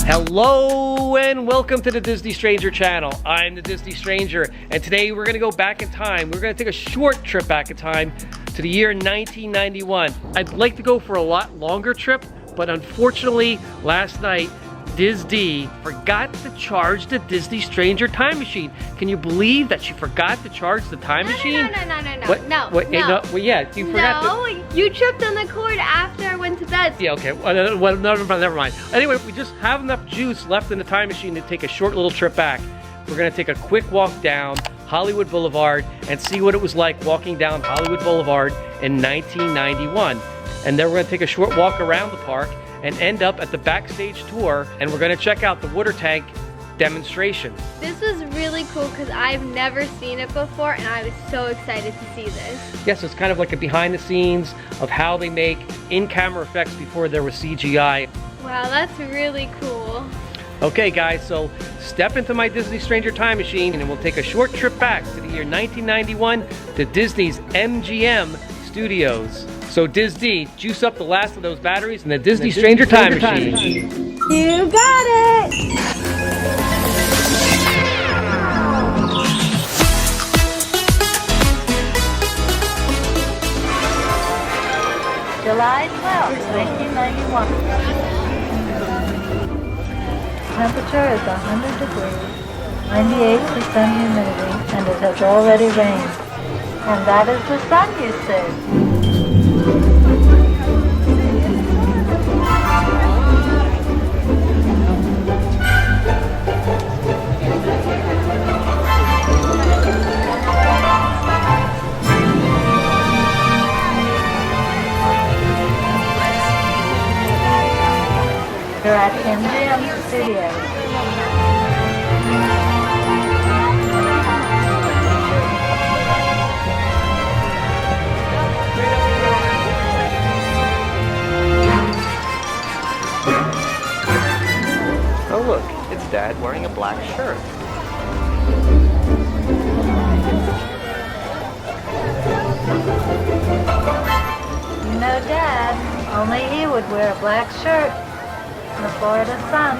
Hello and welcome to the Disney Stranger channel. I'm the Disney Stranger, and today we're gonna go back in time. We're gonna take a short trip back in time to the year 1991. I'd like to go for a lot longer trip, but unfortunately last night Disney forgot to charge the Disney Stranger time machine. Can you believe that she forgot to charge the time machine? No. Well, yeah, you forgot. No, you tripped on the cord after I went to bed. Yeah, okay. Well, never mind. Anyway, we just have enough juice left in the time machine to take a short little trip back. We're gonna take a quick walk down Hollywood Boulevard and see what it was like walking down Hollywood Boulevard in 1991. And then we're gonna take a short walk around the park and end up at the backstage tour, and we're gonna check out the water tank demonstration. This was really cool because I've never seen it before, and I was so excited to see this. Yes, it's kind of like a behind the scenes of how they make in-camera effects before there was CGI. Wow, that's really cool. Okay guys, so step into my Disney Stranger time machine and we'll take a short trip back to the year 1991 to Disney's MGM studios. So Disney, juice up the last of those batteries in the Disney Stranger time machine. You got it! July 12th, 1991. Temperature is 100 degrees, 98% humidity, and it has already rained. And that is the sun, you see. You're at MGM Studios. Oh look, it's Dad wearing a black shirt. You know, Dad, only he would wear a black shirt in the Florida sun.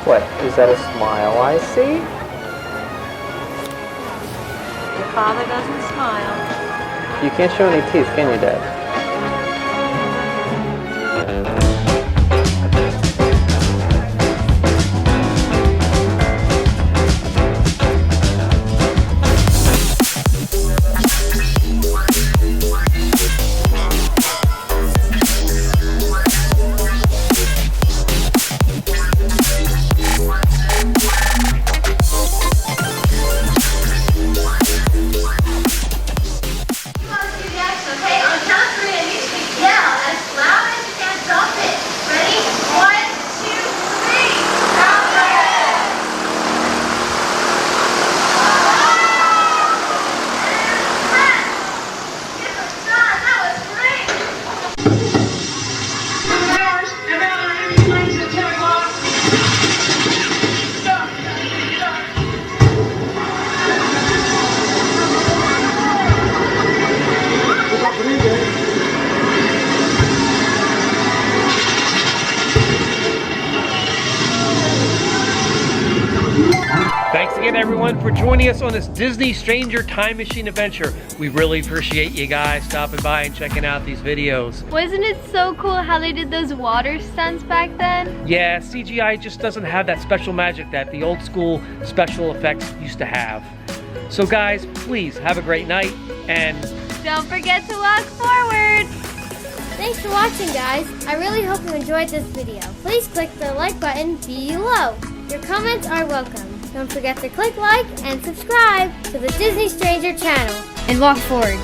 What, is that a smile I see? Your father doesn't smile. You can't show any teeth, can you, Dad? Okay, on count everyone for joining us on this Disney Stranger Time Machine adventure. We really appreciate you guys stopping by and checking out these videos. Wasn't it so cool how they did those water stunts back then? Yeah, CGI just doesn't have that special magic that the old school special effects used to have. So guys, please have a great night and Don't forget to walk forward. Thanks for watching, guys. I really hope you enjoyed this video. Please click the like button below. Your comments are welcome. Don't forget to click like and subscribe to the Disney Stranger channel. And walk forward.